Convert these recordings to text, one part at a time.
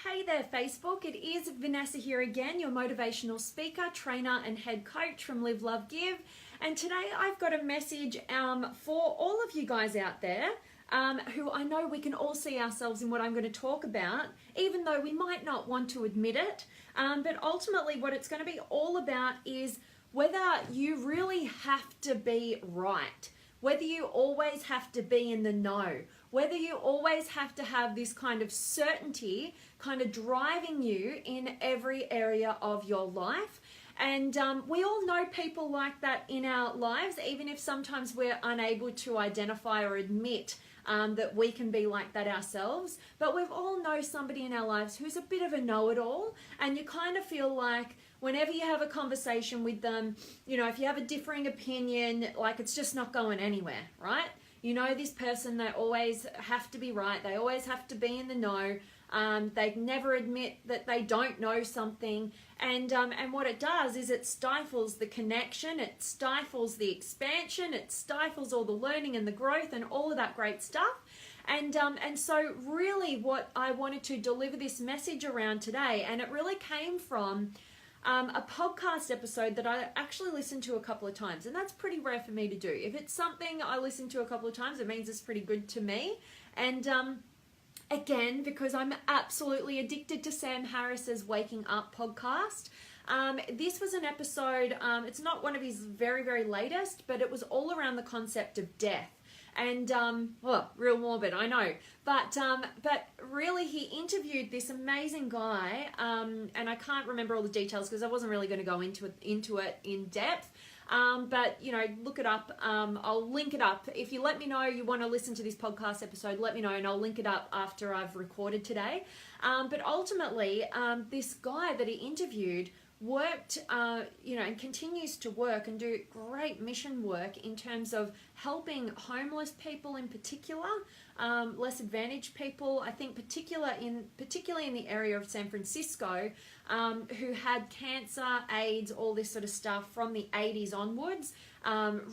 Hey there, Facebook. It is Vanessa here again, your motivational speaker, trainer, and head coach from Live, Love, Give. And today I've got a message for all of you guys out there who I know we can all see ourselves in what I'm going to talk about, even though we might not want to admit it. But ultimately, what it's going to be all about is whether you really have to be right, whether you always have to be in the know, whether you always have to have this kind of certainty kind of driving you in every area of your life. And we all know people like that in our lives, even if sometimes we're unable to identify or admit that we can be like that ourselves. But we've all know somebody in our lives who's a bit of a know-it-all, and you kind of feel like whenever you have a conversation with them, you know, if you have a differing opinion, like it's just not going anywhere, right? You know, this person, they always have to be right. They always have to be in the know. They never admit that they don't know something. And what it does is it stifles the connection. It stifles the expansion. It stifles all the learning and the growth and all of that great stuff. And so really what I wanted to deliver this message around today, and it really came from a podcast episode that I actually listened to a couple of times, and that's pretty rare for me to do. If it's something I listen to a couple of times, it means it's pretty good to me. And again, because I'm absolutely addicted to Sam Harris's Waking Up podcast. This was an episode, it's not one of his very, very latest, but it was all around the concept of death. And, well, real morbid, I know. But really he interviewed this amazing guy, and I can't remember all the details because I wasn't really going to go into it in depth. But, you know, look it up. I'll link it up. If you let me know you want to listen to this podcast episode, let me know and I'll link it up after I've recorded today. But ultimately, this guy that he interviewed worked, you know, and continues to work and do great mission work in terms of helping homeless people in particular, less advantaged people, I think particularly in the area of San Francisco, who had cancer, AIDS, all this sort of stuff from the 80s onwards,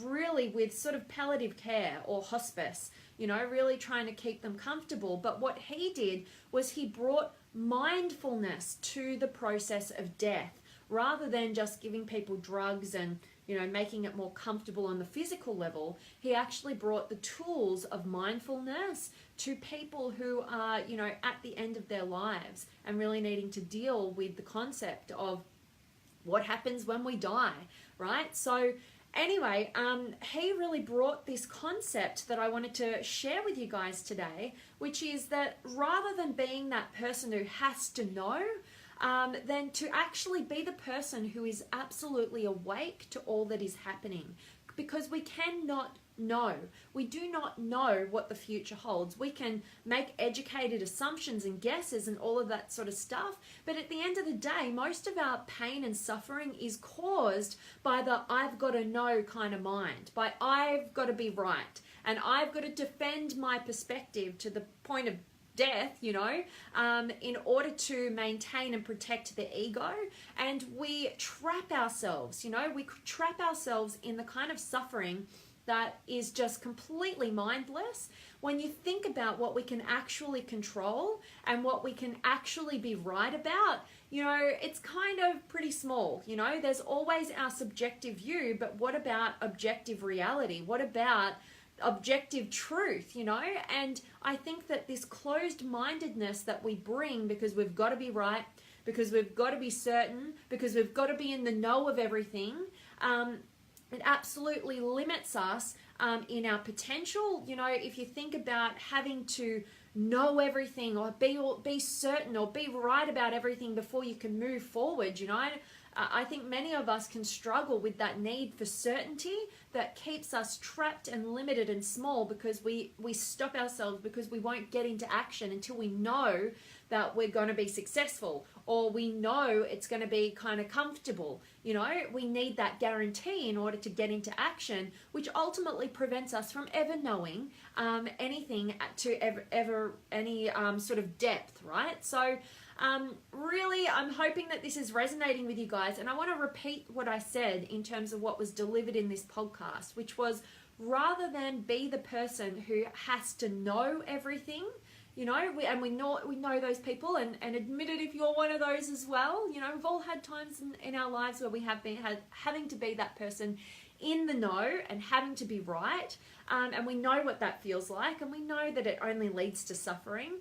really with sort of palliative care or hospice, you know, really trying to keep them comfortable. But what he did was he brought mindfulness to the process of death, rather than just giving people drugs and, you know, making it more comfortable on the physical level. He actually brought the tools of mindfulness to people who are, you know, at the end of their lives and really needing to deal with the concept of what happens when we die, right? So anyway, he really brought this concept that I wanted to share with you guys today, which is that rather than being that person who has to know, then to actually be the person who is absolutely awake to all that is happening. Because we cannot know. We do not know what the future holds. We can make educated assumptions and guesses and all of that sort of stuff. But at the end of the day, most of our pain and suffering is caused by the I've got to know kind of mind. By I've got to be right. And I've got to defend my perspective to the point of death, you know, in order to maintain and protect the ego. And we trap ourselves, you know, we trap ourselves in the kind of suffering that is just completely mindless. When you think about what we can actually control and what we can actually be right about, you know, it's kind of pretty small. You know, there's always our subjective view, but what about objective reality? What about objective truth, you know? And I think that this closed-mindedness that we bring because we've got to be right, because we've got to be certain, because we've got to be in the know of everything, it absolutely limits us in our potential. You know, if you think about having to know everything or be certain or be right about everything before you can move forward, you know, I think many of us can struggle with that need for certainty that keeps us trapped and limited and small, because we stop ourselves because we won't get into action until we know that we're going to be successful, or we know it's going to be kind of comfortable. You know, we need that guarantee in order to get into action, which ultimately prevents us from ever knowing anything to ever any sort of depth, right? So really, I'm hoping that this is resonating with you guys, and I want to repeat what I said in terms of what was delivered in this podcast, which was rather than be the person who has to know everything, you know, we know those people, and admit it if you're one of those as well. You know, we've all had times in our lives where we have been having to be that person in the know and having to be right, and we know what that feels like, and we know that it only leads to suffering.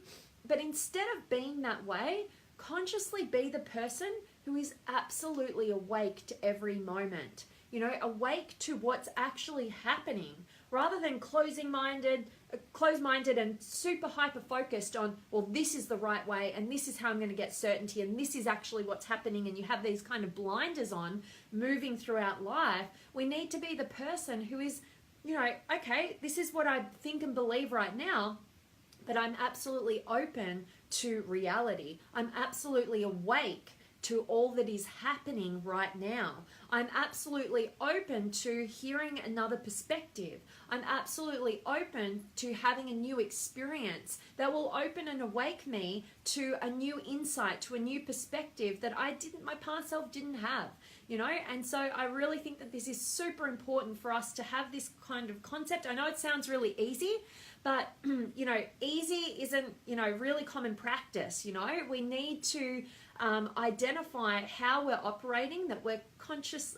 But instead of being that way, consciously be the person who is absolutely awake to every moment, you know, awake to what's actually happening, rather than closed-minded and super hyper-focused on, well, this is the right way, and this is how I'm going to get certainty, and this is actually what's happening, and you have these kind of blinders on moving throughout life. We need to be the person who is, you know, okay, this is what I think and believe right now, but I'm absolutely open to reality. I'm absolutely awake to all that is happening right now. I'm absolutely open to hearing another perspective. I'm absolutely open to having a new experience that will open and awake me to a new insight, to a new perspective that my past self didn't have, you know? And so I really think that this is super important for us to have this kind of concept. I know it sounds really easy, but, you know, easy isn't, you know, really common practice, you know? We need to identify how we're operating, that we're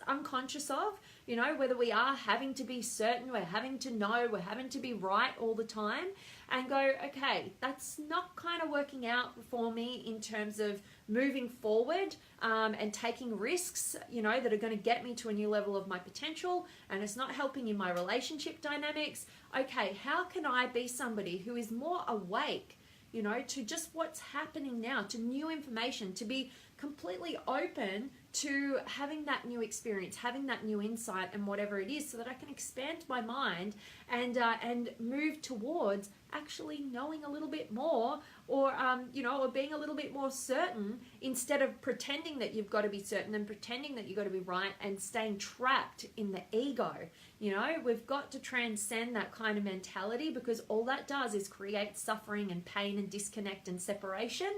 unconscious of, you know, whether we are having to be certain, we're having to know, we're having to be right all the time, and go, okay, that's not kind of working out for me in terms of moving forward and taking risks, you know, that are going to get me to a new level of my potential, and it's not helping in my relationship dynamics. Okay, how can I be somebody who is more awake, you know, to just what's happening now, to new information, to be completely open to having that new experience, having that new insight and whatever it is, so that I can expand my mind and move towards actually knowing a little bit more, or you know, or being a little bit more certain, instead of pretending that you've got to be certain and pretending that you've got to be right and staying trapped in the ego. You know, we've got to transcend that kind of mentality, because all that does is create suffering and pain and disconnect and separation.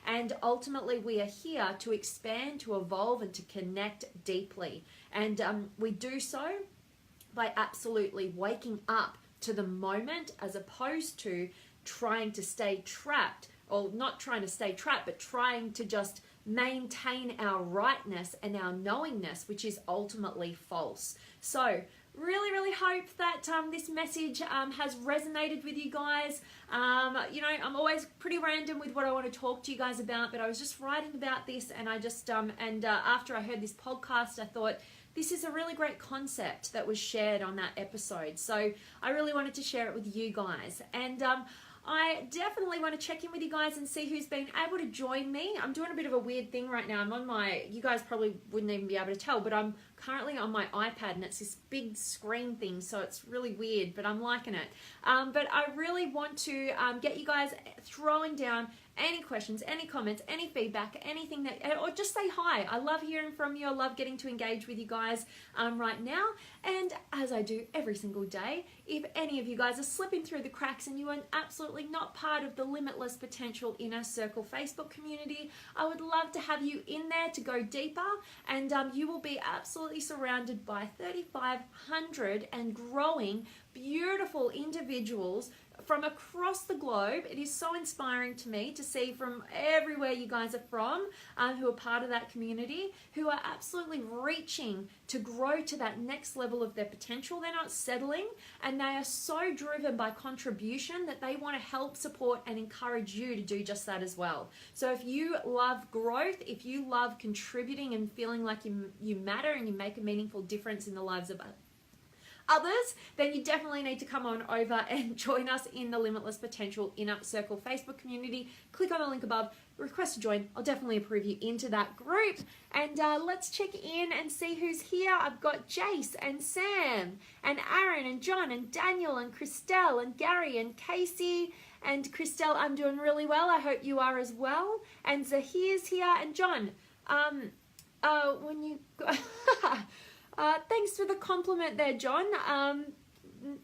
And ultimately we are here to expand, to evolve, and to connect deeply. And we do so by absolutely waking up to the moment, as opposed to trying to stay trapped, or not trying to stay trapped, but trying to just maintain our rightness and our knowingness, which is ultimately false. So really hope that this message has resonated with you guys. You know, I'm always pretty random with what I want to talk to you guys about, but I was just writing about this, and I just after I heard this podcast, I thought, this is a really great concept that was shared on that episode. So I really wanted to share it with you guys. And I definitely want to check in with you guys and see who's been able to join me. I'm doing a bit of a weird thing right now. I'm on you guys probably wouldn't even be able to tell, but I'm currently on my iPad, and it's this big screen thing, so it's really weird, but I'm liking it. But I really want to get you guys throwing down any questions, any comments, any feedback, anything that, or just say hi. I love hearing from you. I love getting to engage with you guys right now. And as I do every single day, if any of you guys are slipping through the cracks and you are absolutely not part of the Limitless Potential Inner Circle Facebook community, I would love to have you in there to go deeper, and you will be absolutely surrounded by 3,500 and growing beautiful individuals from across the globe. It is so inspiring to me to see from everywhere you guys are from, who are part of that community, who are absolutely reaching to grow to that next level of their potential. They're not settling, and they are so driven by contribution that they want to help, support, and encourage you to do just that as well. So if you love growth, if you love contributing and feeling like you matter and you make a meaningful difference in the lives of others, then you definitely need to come on over and join us in the Limitless Potential Inner Circle Facebook community. Click on the link above, request to join. I'll definitely approve you into that group. And let's check in and see who's here. I've got Jace and Sam and Aaron and John and Daniel and Christelle and Gary and Casey. And Christelle, I'm doing really well. I hope you are as well. And Zahir's here. And John, when you... thanks for the compliment there, John.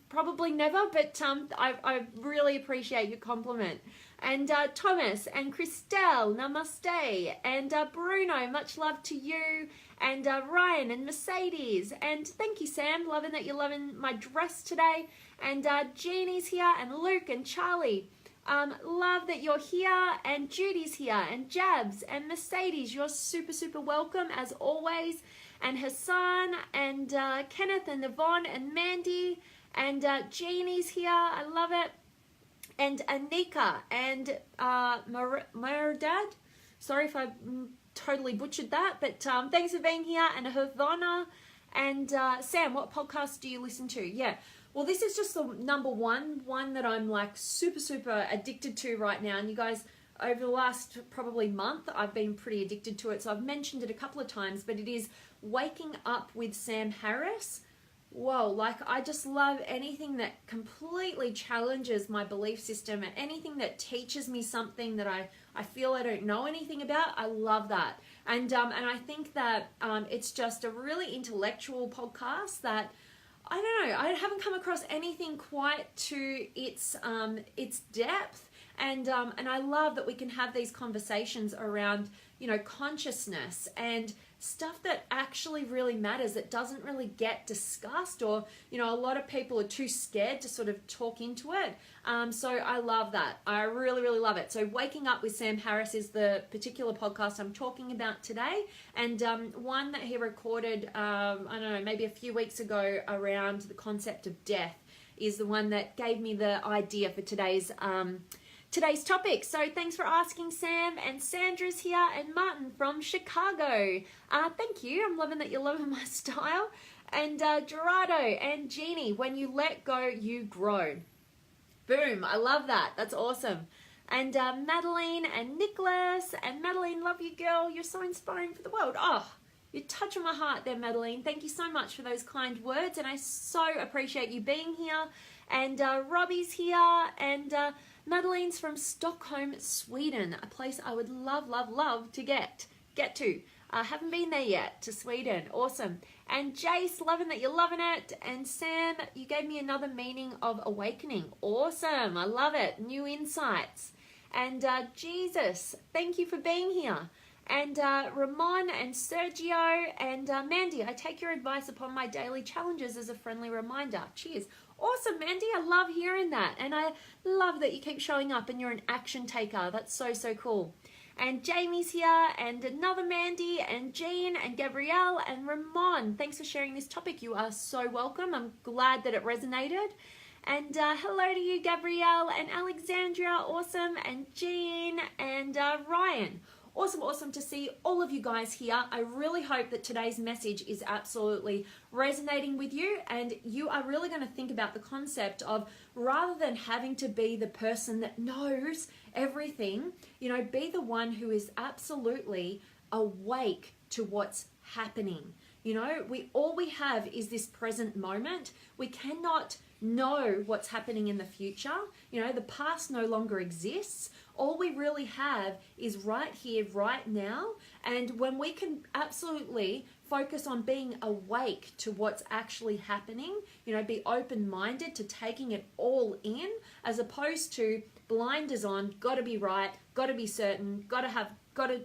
Probably never, but I really appreciate your compliment. And Thomas and Christelle, namaste. And Bruno, much love to you. And Ryan and Mercedes. And thank you, Sam. Loving that you're loving my dress today. And Jeannie's here, and Luke and Charlie. Love that you're here, and Judy's here, and Jabs, and Mercedes, you're super, super welcome as always, and Hassan, and Kenneth, and Yvonne, and Mandy, and Jeannie's here, I love it, and Anika, and Murdad, sorry if I totally butchered that, but thanks for being here, and Havana, and Sam, what podcast do you listen to? Yeah. Well, this is just the number one that I'm like super, super addicted to right now. And you guys, over the last probably month, I've been pretty addicted to it. So I've mentioned it a couple of times, but it is Waking Up with Sam Harris. Whoa, like I just love anything that completely challenges my belief system and anything that teaches me something that I feel I don't know anything about. I love that. And I think that it's just a really intellectual podcast that, I don't know, I haven't come across anything quite to its depth, and I love that we can have these conversations around, you know, consciousness and stuff that actually really matters, that doesn't really get discussed, or, you know, a lot of people are too scared to sort of talk into it. So I love that. I really, really love it. So Waking Up with Sam Harris is the particular podcast I'm talking about today, and one that he recorded, I don't know, maybe a few weeks ago around the concept of death is the one that gave me the idea for today's topic. So thanks for asking, Sam, and Sandra's here, and Martin from Chicago. Thank you. I'm loving that you're loving my style. And Gerardo and Jeannie, when you let go, you grow. Boom. I love that. That's awesome. And Madeline and Nicholas, and Madeline, love you, girl. You're so inspiring for the world. Oh, you're touching my heart there, Madeline. Thank you so much for those kind words, and I so appreciate you being here. And Robbie's here, and Madeline's from Stockholm, Sweden, a place I would love to get to. I haven't been there yet, to Sweden. Awesome. And Jace, loving that you're loving it. And Sam, you gave me another meaning of awakening. Awesome. I love it. New insights. And Jesus, thank you for being here. And Ramon and Sergio and Mandy, I take your advice upon my daily challenges as a friendly reminder. Cheers. Awesome, Mandy. I love hearing that. And I love that you keep showing up and you're an action taker. That's so, so cool. And Jamie's here, and another Mandy, and Jean, and Gabrielle, and Ramon. Thanks for sharing this topic. You are so welcome. I'm glad that it resonated. And hello to you, Gabrielle, and Alexandria. Awesome. And Jean, and Ryan. Awesome to see all of you guys here. I really hope that today's message is absolutely resonating with you, and you are really going to think about the concept of, rather than having to be the person that knows everything, you know, be the one who is absolutely awake to what's happening. You know, all we have is this present moment. We cannot know what's happening in the future. You know, the past no longer exists. All we really have is right here, right now. And when we can absolutely focus on being awake to what's actually happening, you know, be open-minded to taking it all in, as opposed to blinders on, got to be right, got to be certain, got to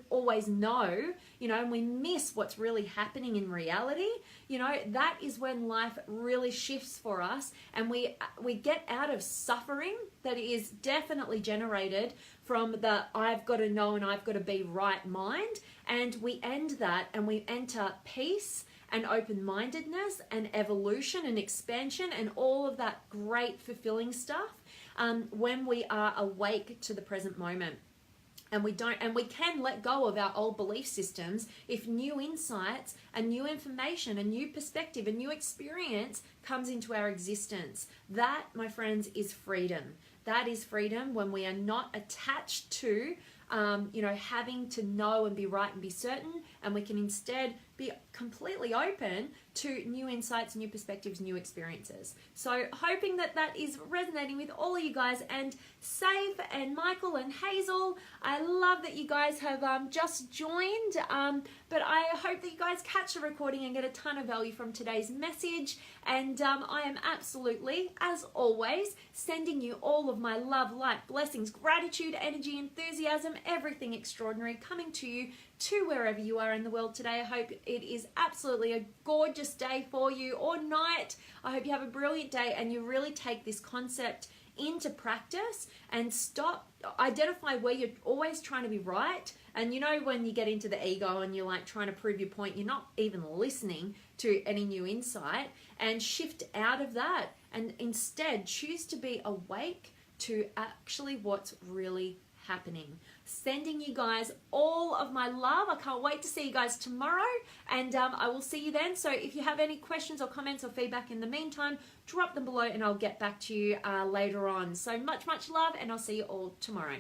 always know, you know, and we miss what's really happening in reality. You know, that is when life really shifts for us, and we get out of suffering that is definitely generated from the I've got to know and I've got to be right mind, and we end that and we enter peace and open-mindedness and evolution and expansion and all of that great fulfilling stuff when we are awake to the present moment. And we can let go of our old belief systems if new insights and new information, a new perspective, a new experience comes into our existence. That, my friends, is freedom. That is freedom when we are not attached to, you know, having to know and be right and be certain, and we can instead be completely open to new insights, new perspectives, new experiences. So hoping that that is resonating with all of you guys. And Safe and Michael and Hazel, I love that you guys have just joined, but I hope that you guys catch the recording and get a ton of value from today's message. And I am absolutely, as always, sending you all of my love, light, blessings, gratitude, energy, enthusiasm, everything extraordinary coming to you, to wherever you are in the world today. I hope it is absolutely a gorgeous day for you, or night. I hope you have a brilliant day and you really take this concept into practice and stop, identify where you're always trying to be right. And you know, when you get into the ego and you're like trying to prove your point, you're not even listening to any new insight, and shift out of that and instead choose to be awake to actually what's really happening. Sending you guys all of my love. I can't wait to see you guys tomorrow, and I will see you then. So if you have any questions or comments or feedback in the meantime, drop them below and I'll get back to you later on. So much love, and I'll see you all tomorrow.